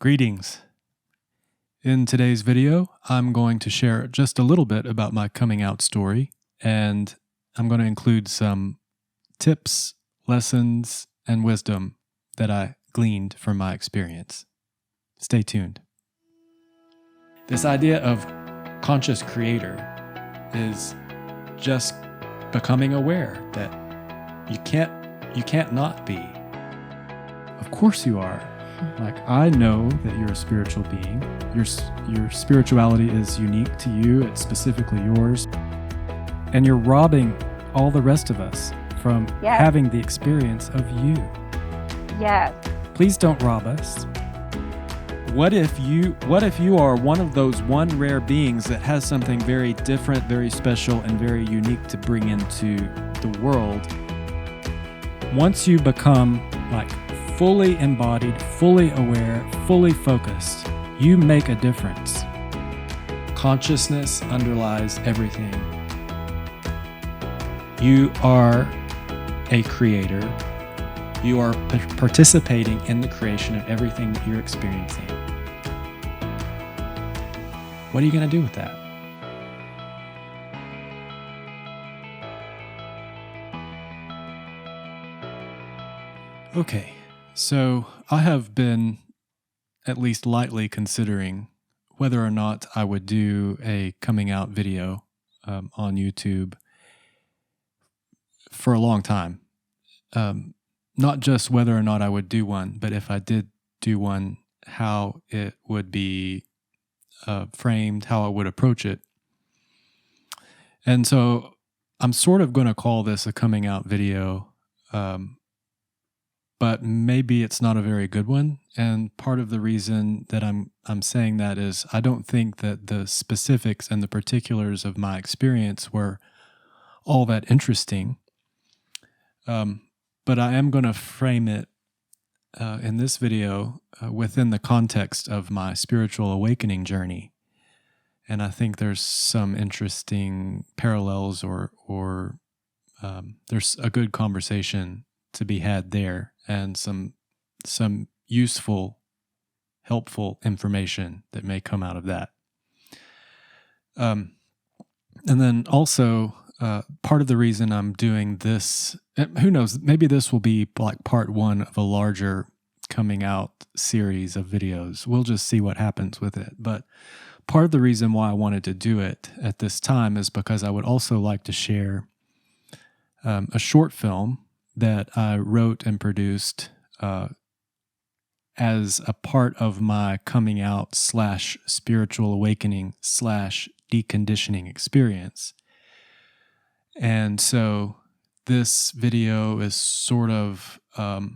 Greetings. In today's video, I'm going to share just a little bit about my coming out story, and I'm going to include some tips, lessons, and wisdom that I gleaned from my experience. Stay tuned. This idea of conscious creator is just becoming aware that you can't not be. Of course you are. Like, I know that you're a spiritual being. Your spirituality is unique to you. It's specifically yours. And you're robbing all the rest of us from having the experience of you. Yes. Please don't rob us. What if you are one of those one rare beings that has something very different, very special, and very unique to bring into the world? Once you become like fully embodied, fully aware, fully focused, you make a difference. Consciousness underlies everything. You are a creator. You are participating in the creation of everything that you're experiencing. What are you going to do with that? Okay. So I have been at least lightly considering whether or not I would do a coming out video on YouTube for a long time. Not just whether or not I would do one, but if I did do one, how it would be framed, how I would approach it. And so I'm sort of going to call this a coming out video, but maybe it's not a very good one. And part of the reason that I'm saying that is I don't think that the specifics and the particulars of my experience were all that interesting. But I am going to frame it in this video within the context of my spiritual awakening journey. And I think there's some interesting parallels or there's a good conversation to be had there, and some useful, helpful information that may come out of that. And then also, part of the reason I'm doing this, who knows, maybe this will be like part one of a larger coming out series of videos. We'll just see what happens with it. But part of the reason why I wanted to do it at this time is because I would also like to share a short film that I wrote and produced as a part of my coming out / spiritual awakening / deconditioning experience. And so this video is sort of a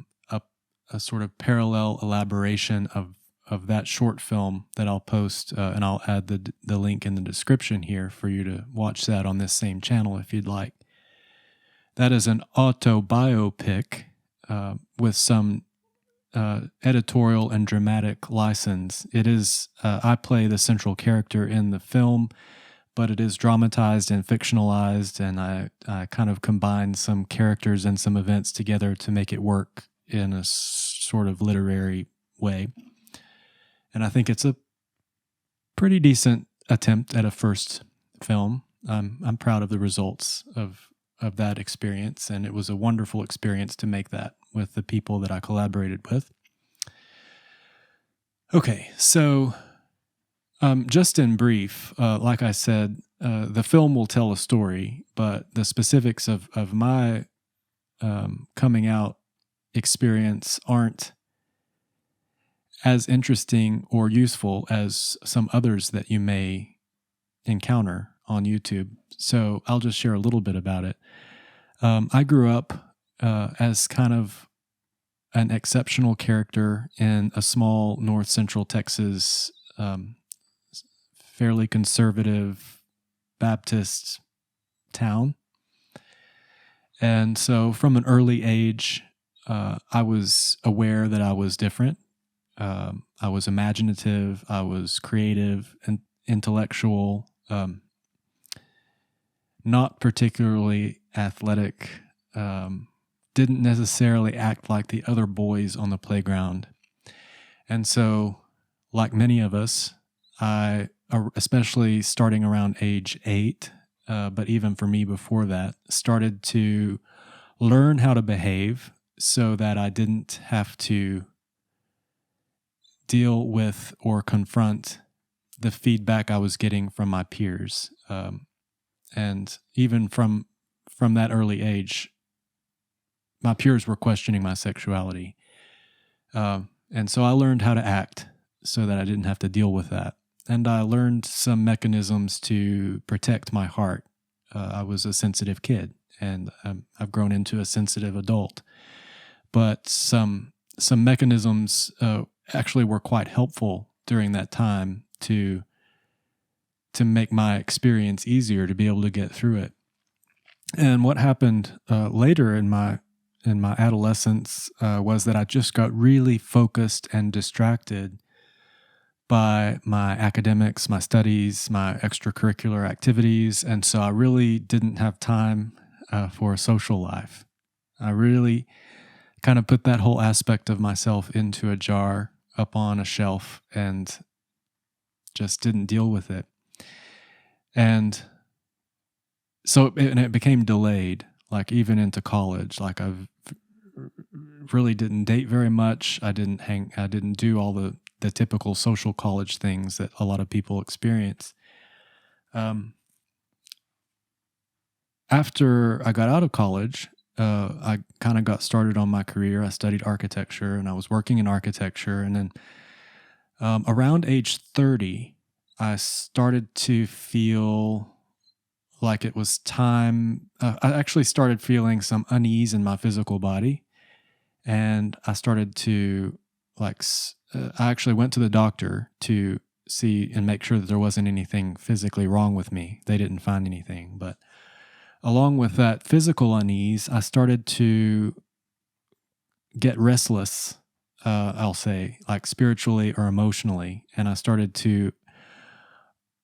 sort of parallel elaboration of that short film that I'll post, and I'll add the link in the description here for you to watch that on this same channel if you'd like. That is an autobiopic with some editorial and dramatic license. It is, I play the central character in the film, but it is dramatized and fictionalized, and I kind of combine some characters and some events together to make it work in a sort of literary way. And I think it's a pretty decent attempt at a first film. I'm proud of the results of that experience, and it was a wonderful experience to make that with the people that I collaborated with. Okay, so just in brief, like I said, the film will tell a story, but the specifics of my coming out experience aren't as interesting or useful as some others that you may encounter on YouTube. So I'll just share a little bit about it. I grew up as kind of an exceptional character in a small north central Texas, fairly conservative Baptist town. And so from an early age, I was aware that I was different. I was imaginative, I was creative and intellectual, not particularly athletic, didn't necessarily act like the other boys on the playground. And so like many of us, I, especially starting around age 8, but even for me before that, started to learn how to behave so that I didn't have to deal with or confront the feedback I was getting from my peers. And even from that early age, my peers were questioning my sexuality. And so I learned how to act so that I didn't have to deal with that. And I learned some mechanisms to protect my heart. I was a sensitive kid, and I've grown into a sensitive adult. But some mechanisms actually were quite helpful during that time to make my experience easier, to be able to get through it. And what happened later in my adolescence was that I just got really focused and distracted by my academics, my studies, my extracurricular activities, and so I really didn't have time for a social life. I really kind of put that whole aspect of myself into a jar up on a shelf and just didn't deal with it. And so it became delayed, like even into college. Like I really didn't date very much. I didn't do all the typical social college things that a lot of people experience. After I got out of college, I kind of got started on my career. I studied architecture, and I was working in architecture. And then around age 30, I started to feel like it was time. I actually started feeling some unease in my physical body. And I started to I actually went to the doctor to see and make sure that there wasn't anything physically wrong with me. They didn't find anything. But along with that physical unease, I started to get restless, I'll say, like spiritually or emotionally. And I started to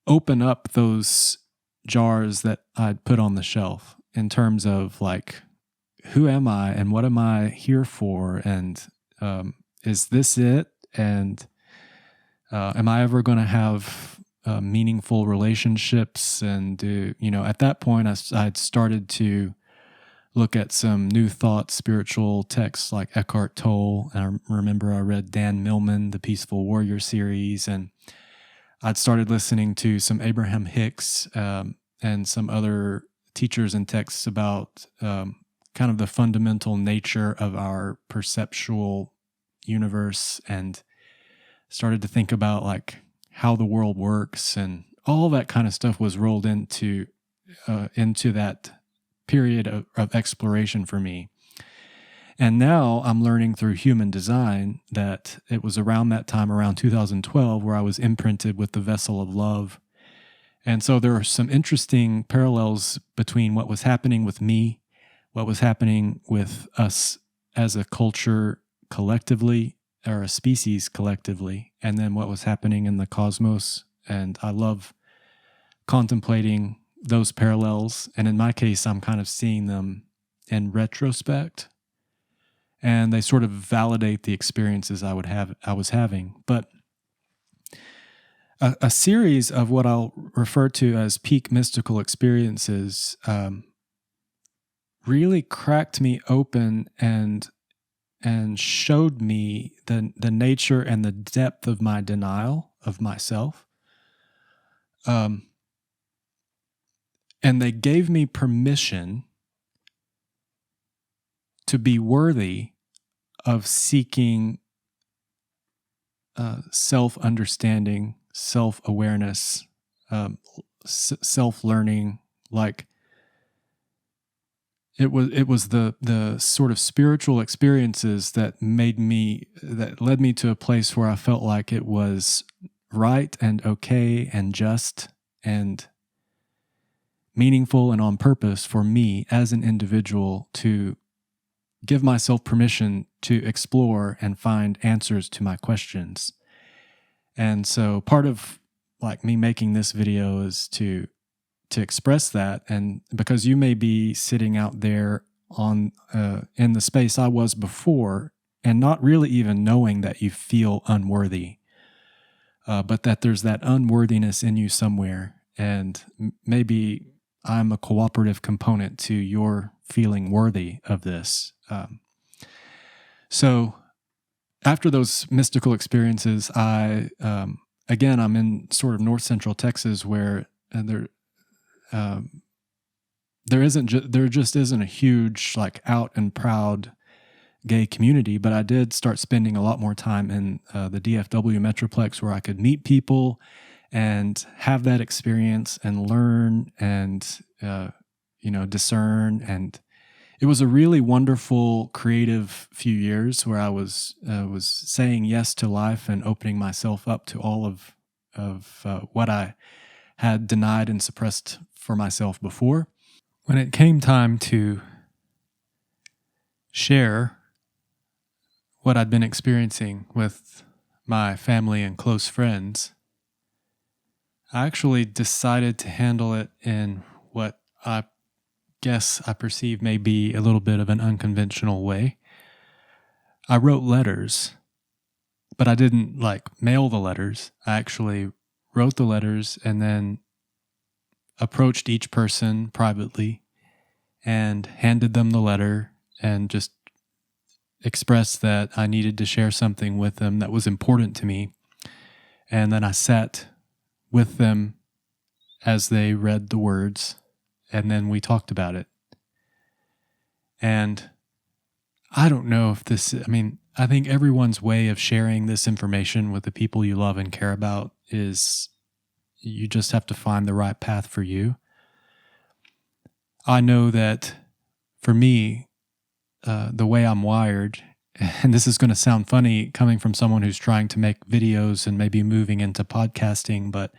open up those jars that I'd put on the shelf in terms of like, who am I and what am I here for? And is this it? And am I ever going to have meaningful relationships? And, at that point, I'd started to look at some New Thought spiritual texts like Eckhart Tolle. And I remember I read Dan Millman, the Peaceful Warrior series, and I'd started listening to some Abraham Hicks and some other teachers and texts about kind of the fundamental nature of our perceptual universe, and started to think about like how the world works, and all that kind of stuff was rolled into that period of exploration for me. And now I'm learning through human design that it was around that time, around 2012, where I was imprinted with the vessel of love. And so there are some interesting parallels between what was happening with me, what was happening with us as a culture collectively, or a species collectively, and then what was happening in the cosmos. And I love contemplating those parallels. And in my case, I'm kind of seeing them in retrospect, and they sort of validate the experiences I was having. But a series of what I'll refer to as peak mystical experiences really cracked me open and showed me the nature and the depth of my denial of myself. And they gave me permission to be worthy of seeking self-understanding, self-awareness, self-learning. Like it was the sort of spiritual experiences that led me to a place where I felt like it was right and okay and just and meaningful and on purpose for me as an individual to give myself permission to explore and find answers to my questions. And so part of like me making this video is to express that. And because you may be sitting out there on in the space I was before and not really even knowing that you feel unworthy, but that there's that unworthiness in you somewhere, and maybe I'm a cooperative component to your feeling worthy of this. So after those mystical experiences, I'm in sort of north central Texas, where there just isn't a huge, like, out and proud gay community, but I did start spending a lot more time in the DFW Metroplex, where I could meet people and have that experience and learn and discern. And it was a really wonderful, creative few years where I was saying yes to life and opening myself up to all of what I had denied and suppressed for myself before. When it came time to share what I'd been experiencing with my family and close friends, I actually decided to handle it in what I guess I perceive may be a little bit of an unconventional way. I wrote letters, but I didn't mail the letters. I actually wrote the letters and then approached each person privately and handed them the letter and just expressed that I needed to share something with them that was important to me. And then I sat with them as they read the words, and then we talked about it. And I don't know if I think everyone's way of sharing this information with the people you love and care about is, you just have to find the right path for you. I know that for me, the way I'm wired, and this is going to sound funny coming from someone who's trying to make videos and maybe moving into podcasting, but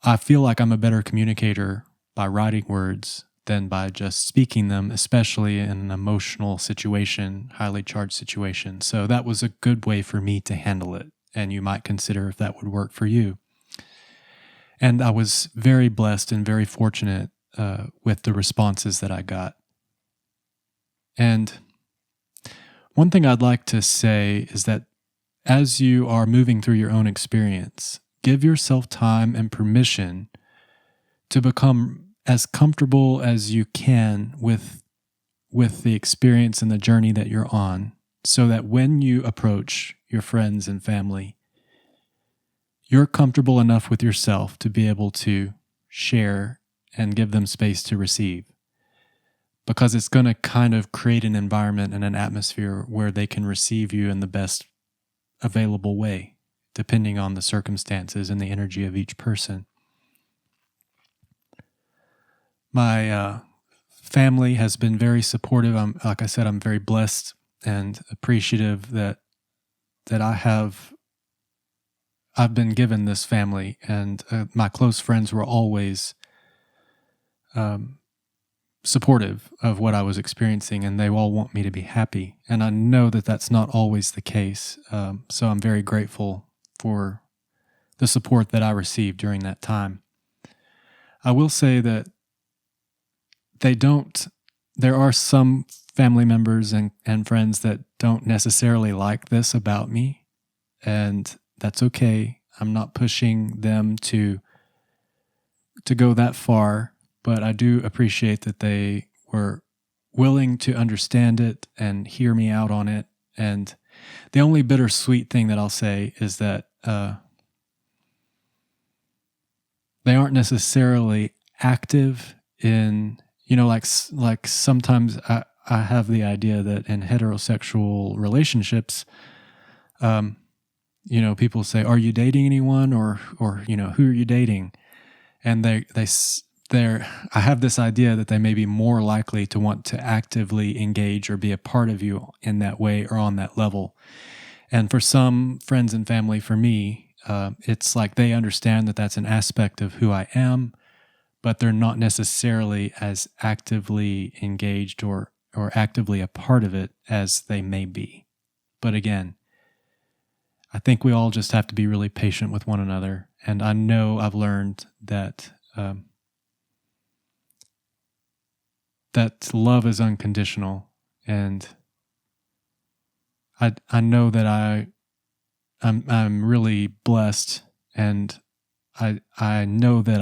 I feel like I'm a better communicator by writing words than by just speaking them, especially in an emotional situation, highly charged situation. So that was a good way for me to handle it, and you might consider if that would work for you. And I was very blessed and very fortunate with the responses that I got. And one thing I'd like to say is that as you are moving through your own experience, give yourself time and permission to become as comfortable as you can with the experience and the journey that you're on, so that when you approach your friends and family, you're comfortable enough with yourself to be able to share and give them space to receive. Because it's going to kind of create an environment and an atmosphere where they can receive you in the best available way, depending on the circumstances and the energy of each person. My family has been very supportive. Like I said, I'm very blessed and appreciative that I've been given this family, and my close friends were always supportive of what I was experiencing, and they all want me to be happy. And I know that that's not always the case. So I'm very grateful for the support that I received during that time. I will say that there are some family members and friends that don't necessarily like this about me, and that's okay. I'm not pushing them to go that far, but I do appreciate that they were willing to understand it and hear me out on it. And the only bittersweet thing that I'll say is that they aren't necessarily active in, like sometimes I have the idea that in heterosexual relationships, people say, "Are you dating anyone?" or "Who are you dating?" And I have this idea that they may be more likely to want to actively engage or be a part of you in that way or on that level. And for some friends and family, for me, it's like they understand that that's an aspect of who I am, but they're not necessarily as actively engaged or actively a part of it as they may be. But again, I think we all just have to be really patient with one another. And I know I've learned that that love is unconditional. And I know that I'm really blessed, and I know that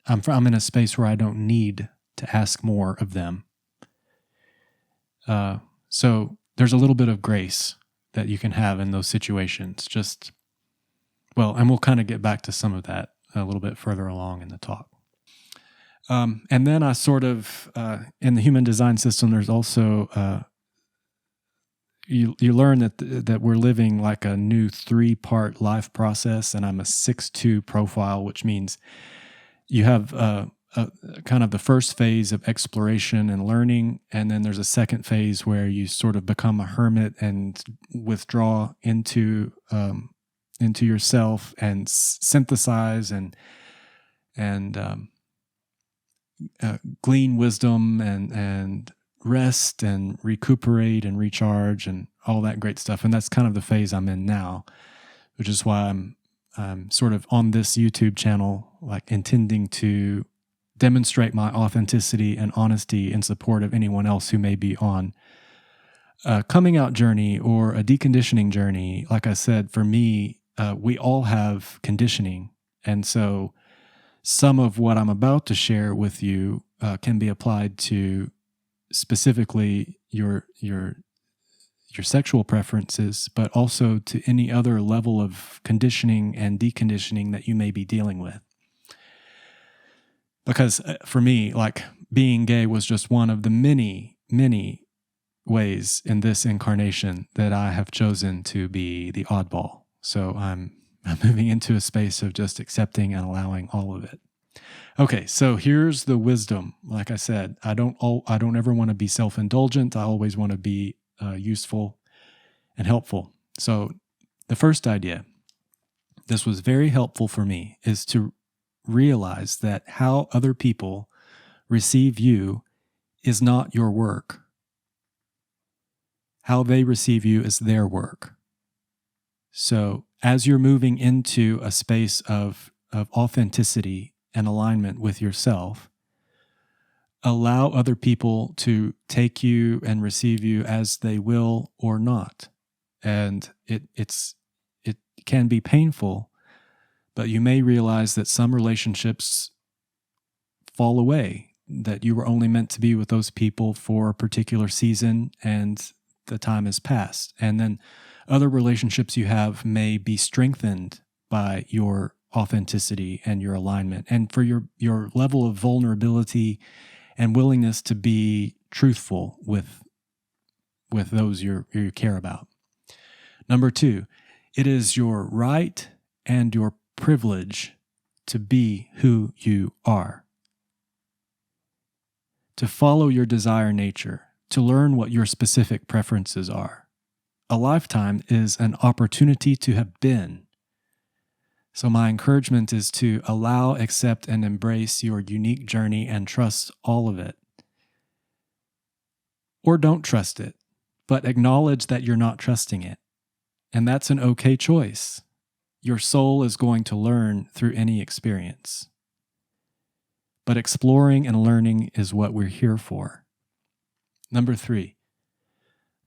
I'm in a space where I don't need to ask more of them. So there's a little bit of grace that you can have in those situations. And we'll kind of get back to some of that a little bit further along in the talk. And then I sort of, in the human design system, there's also, you learn that we're living like a new 3-part life process, and I'm a 6-2 profile, which means you have kind of the first phase of exploration and learning, and then there's a second phase where you sort of become a hermit and withdraw into yourself and synthesize and glean wisdom and rest and recuperate and recharge and all that great stuff. And that's kind of the phase I'm in now, which is why I'm sort of on this YouTube channel, like intending to demonstrate my authenticity and honesty in support of anyone else who may be on a coming out journey or a deconditioning journey. Like I said, for me, we all have conditioning. And so some of what I'm about to share with you can be applied to specifically your sexual preferences, but also to any other level of conditioning and deconditioning that you may be dealing with. Because for me, like, being gay was just one of the many, many ways in this incarnation that I have chosen to be the oddball. So I'm moving into a space of just accepting and allowing all of it. Okay, so here's the wisdom. Like I said, I don't ever want to be self-indulgent. I always want to be useful and helpful. So the first idea, this was very helpful for me, is to realize that how other people receive you is not your work. How they receive you is their work. So as you're moving into a space of authenticity and alignment with yourself, allow other people to take you and receive you as they will or not. And it can be painful, but you may realize that some relationships fall away, that you were only meant to be with those people for a particular season and the time has passed. And then other relationships you have may be strengthened by your authenticity and your alignment, and for your level of vulnerability and willingness to be truthful with those you care about. Number 2, it is your right and your privilege to be who you are, to follow your desire nature, to learn what your specific preferences are. A lifetime is an opportunity to have been. So my encouragement is to allow, accept, and embrace your unique journey and trust all of it. Or don't trust it, but acknowledge that you're not trusting it. And that's an okay choice. Your soul is going to learn through any experience. But exploring and learning is what we're here for. Number 3,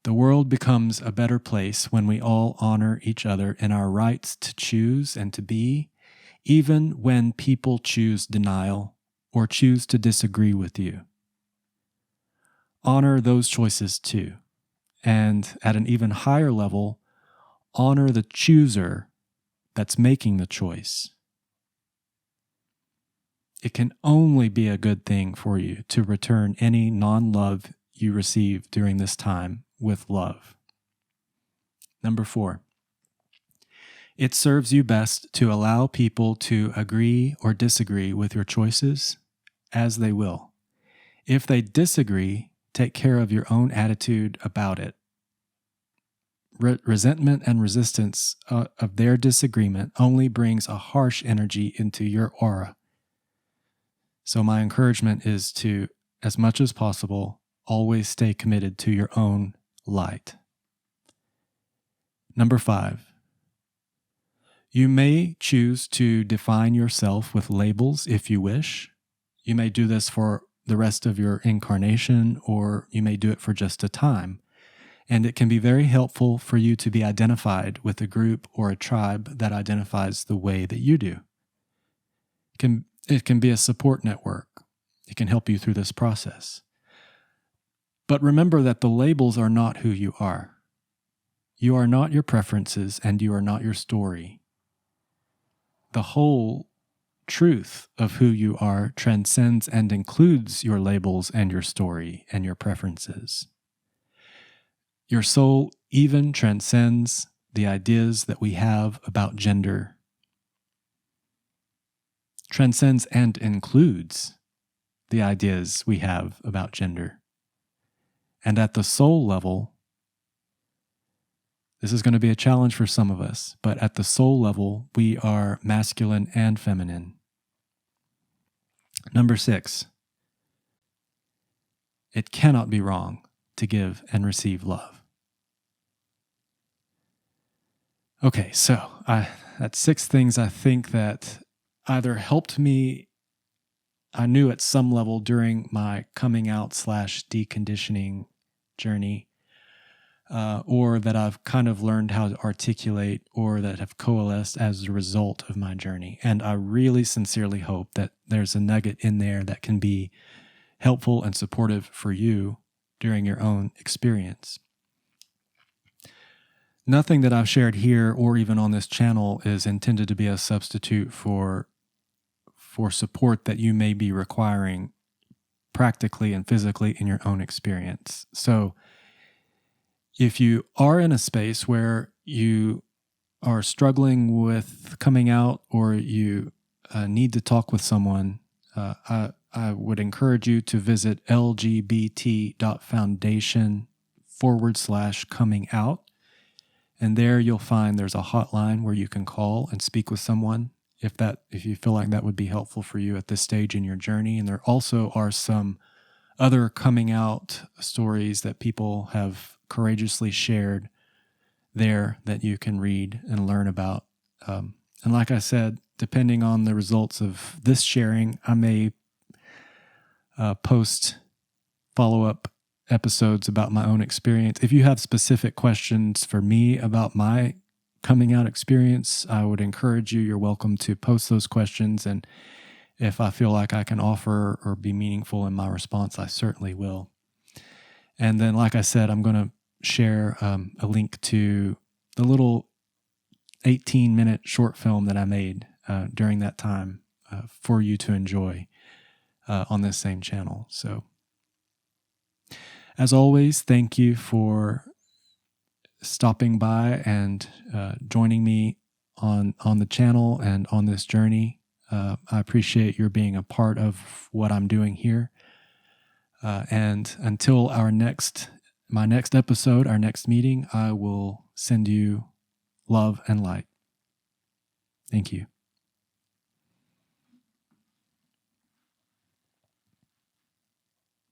the world becomes a better place when we all honor each other in our rights to choose and to be, even when people choose denial or choose to disagree with you. Honor those choices too. And at an even higher level, honor the chooser that's making the choice. It can only be a good thing for you to return any non-love you receive during this time with love. Number 4, it serves you best to allow people to agree or disagree with your choices as they will. If they disagree, take care of your own attitude about it. Resentment and resistance of their disagreement only brings a harsh energy into your aura. So my encouragement is to, as much as possible, always stay committed to your own light. Number 5, you may choose to define yourself with labels if you wish. You may do this for the rest of your incarnation, or you may do it for just a time. And it can be very helpful for you to be identified with a group or a tribe that identifies the way that you do. It can be a support network. It can help you through this process. But remember that the labels are not who you are. You are not your preferences, and you are not your story. The whole truth of who you are transcends and includes your labels and your story and your preferences. Your soul even transcends the ideas that we have about gender, transcends and includes the ideas we have about gender. And at the soul level, this is going to be a challenge for some of us, but at the soul level, we are masculine and feminine. Number 6, it cannot be wrong to give and receive love. Okay, so that's 6 things I think that either helped me, I knew at some level during my coming out / deconditioning journey, or that I've kind of learned how to articulate, or that have coalesced as a result of my journey. And I really sincerely hope that there's a nugget in there that can be helpful and supportive for you during your own experience. Nothing that I've shared here or even on this channel is intended to be a substitute for support that you may be requiring practically and physically in your own experience. So if you are in a space where you are struggling with coming out, or you need to talk with someone, I would encourage you to visit lgbt.foundation/coming out. And there you'll find there's a hotline where you can call and speak with someone if you feel like that would be helpful for you at this stage in your journey. And there also are some other coming out stories that people have courageously shared there that you can read and learn about. And like I said, depending on the results of this sharing, I may post follow-up episodes about my own experience. If you have specific questions for me about my coming out experience, I would encourage you. You're welcome to post those questions. And if I feel like I can offer or be meaningful in my response, I certainly will. And then, like I said, I'm going to share a link to the little 18-minute short film that I made during that time for you to enjoy on this same channel. So, as always, thank you for stopping by and joining me on the channel and on this journey. I appreciate your being a part of what I'm doing here. And until my next episode, our next meeting, I will send you love and light. Thank you.